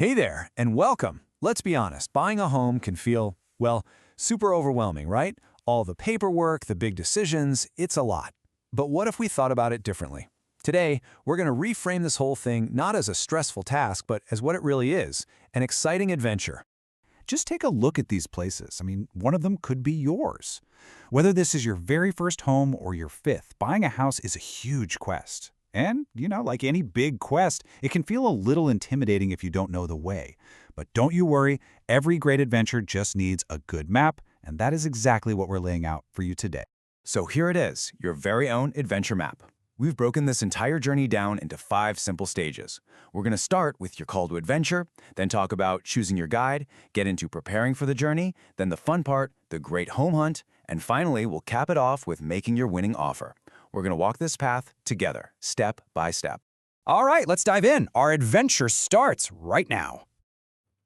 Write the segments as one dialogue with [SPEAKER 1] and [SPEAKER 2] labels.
[SPEAKER 1] Hey there, and welcome. Let's be honest, buying a home can feel, well, super overwhelming, right? All the paperwork, the big decisions, it's a lot. But what if we thought about it differently? Today, we're going to reframe this whole thing not as a stressful task, but as what it really is, an exciting adventure.
[SPEAKER 2] Just take a look at these places. One of them could be yours. Whether this is your very first home or your fifth, buying a house is a huge quest. And, like any big quest, it can feel a little intimidating if you don't know the way. But don't you worry, every great adventure just needs a good map, and that is exactly what we're laying out for you today.
[SPEAKER 1] So here it is, your very own adventure map. We've broken this entire journey down into 5 simple stages. We're going to start with your call to adventure, then talk about choosing your guide, get into preparing for the journey, then the fun part, the great home hunt, and finally, we'll cap it off with making your winning offer. We're going to walk this path together, step by step.
[SPEAKER 2] All right, let's dive in. Our adventure starts right now.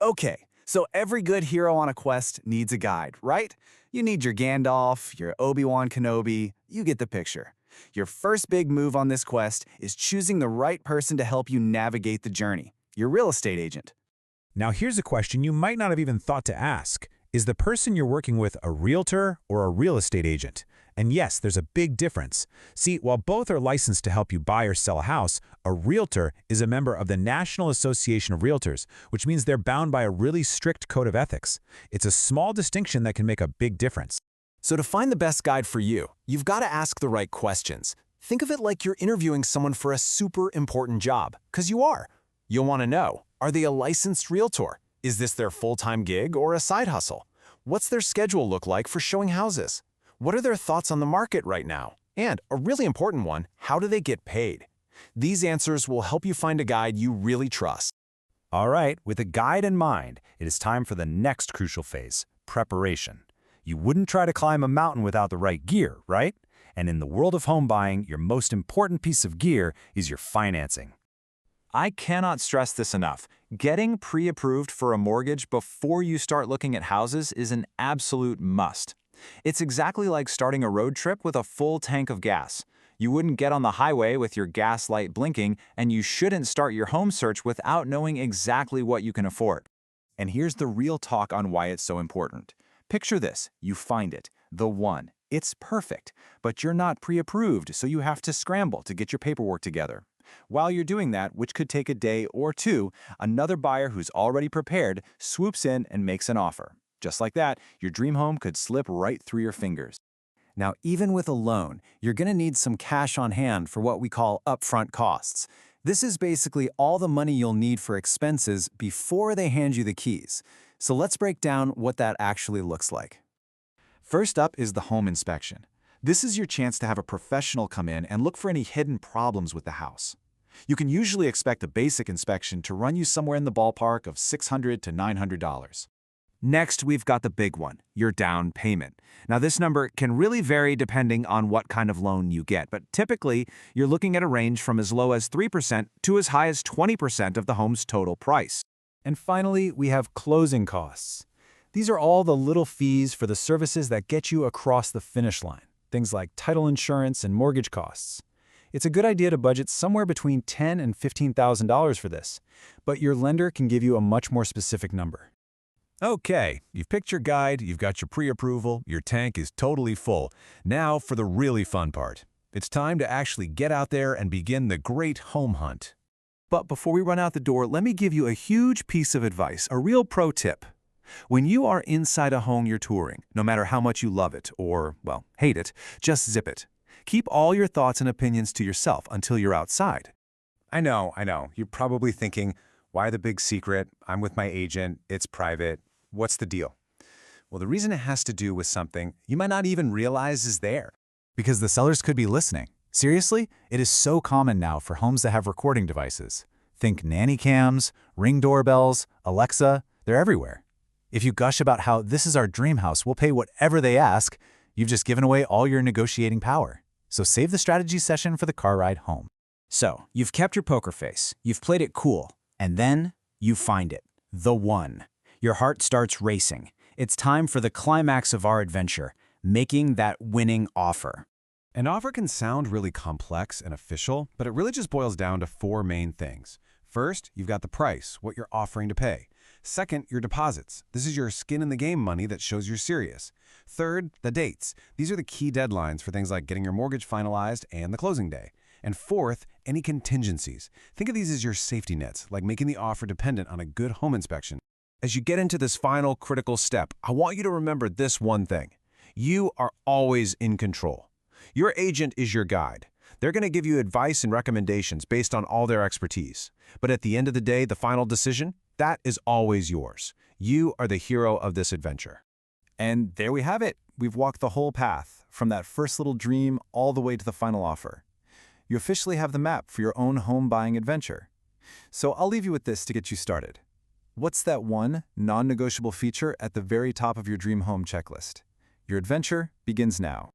[SPEAKER 3] Okay, so every good hero on a quest needs a guide, right? You need your Gandalf, your Obi-Wan Kenobi, you get the picture. Your first big move on this quest is choosing the right person to help you navigate the journey, your real estate agent.
[SPEAKER 4] Now here's a question you might not have even thought to ask. Is the person you're working with a realtor or a real estate agent? And yes, there's a big difference. See, while both are licensed to help you buy or sell a house, a realtor is a member of the National Association of Realtors, which means they're bound by a really strict code of ethics. It's a small distinction that can make a big difference.
[SPEAKER 3] So to find the best guide for you, you've got to ask the right questions. Think of it like you're interviewing someone for a super important job, because you are. You'll want to know, are they a licensed realtor? Is this their full-time gig or a side hustle? What's their schedule look like for showing houses? What are their thoughts on the market right now? And a really important one, how do they get paid? These answers will help you find a guide you really trust.
[SPEAKER 2] All right, with a guide in mind, it is time for the next crucial phase, preparation. You wouldn't try to climb a mountain without the right gear, right? And in the world of home buying, your most important piece of gear is your financing.
[SPEAKER 5] I cannot stress this enough. Getting pre-approved for a mortgage before you start looking at houses is an absolute must. It's exactly like starting a road trip with a full tank of gas. You wouldn't get on the highway with your gas light blinking, and you shouldn't start your home search without knowing exactly what you can afford. And here's the real talk on why it's so important. Picture this, you find it, the one. It's perfect, but you're not pre-approved, so you have to scramble to get your paperwork together. While you're doing that, which could take a day or two, another buyer who's already prepared swoops in and makes an offer. Just like that, your dream home could slip right through your fingers.
[SPEAKER 3] Now, even with a loan, you're going to need some cash on hand for what we call upfront costs. This is basically all the money you'll need for expenses before they hand you the keys. So let's break down what that actually looks like.
[SPEAKER 5] First up is the home inspection. This is your chance to have a professional come in and look for any hidden problems with the house. You can usually expect a basic inspection to run you somewhere in the ballpark of $600 to $900.
[SPEAKER 3] Next, we've got the big one, your down payment. Now, this number can really vary depending on what kind of loan you get, but typically, you're looking at a range from as low as 3% to as high as 20% of the home's total price.
[SPEAKER 1] And finally, we have closing costs. These are all the little fees for the services that get you across the finish line, things like title insurance and mortgage costs. It's a good idea to budget somewhere between $10,000 and $15,000 for this, but your lender can give you a much more specific number.
[SPEAKER 4] Okay, you've picked your guide, you've got your pre-approval, your tank is totally full. Now for the really fun part. It's time to actually get out there and begin the great home hunt.
[SPEAKER 3] But before we run out the door, let me give you a huge piece of advice, a real pro tip. When you are inside a home you're touring, no matter how much you love it or, well, hate it, just zip it. Keep all your thoughts and opinions to yourself until you're outside.
[SPEAKER 1] I know. You're probably thinking, why the big secret? I'm with my agent, it's private. What's the deal? Well, the reason it has to do with something you might not even realize is there.
[SPEAKER 2] Because the sellers could be listening. Seriously, it is so common now for homes that have recording devices. Think nanny cams, Ring doorbells, Alexa, they're everywhere. If you gush about how this is our dream house, we'll pay whatever they ask, you've just given away all your negotiating power. So save the strategy session for the car ride home.
[SPEAKER 3] So, you've kept your poker face, you've played it cool, and then you find it, the one. Your heart starts racing. It's time for the climax of our adventure, making that winning offer.
[SPEAKER 6] An offer can sound really complex and official, but it really just boils down to 4 main things. First, you've got the price, what you're offering to pay. Second, your deposits. This is your skin in the game money that shows you're serious. Third, the dates. These are the key deadlines for things like getting your mortgage finalized and the closing day. And fourth, any contingencies. Think of these as your safety nets, like making the offer dependent on a good home inspection. As you get into this final critical step, I want you to remember this one thing. You are always in control. Your agent is your guide. They're going to give you advice and recommendations based on all their expertise. But at the end of the day, the final decision, that is always yours. You are the hero of this adventure.
[SPEAKER 5] And there we have it. We've walked the whole path, from that first little dream all the way to the final offer. You officially have the map for your own home buying adventure. So I'll leave you with this to get you started. What's that one non-negotiable feature at the very top of your dream home checklist? Your adventure begins now.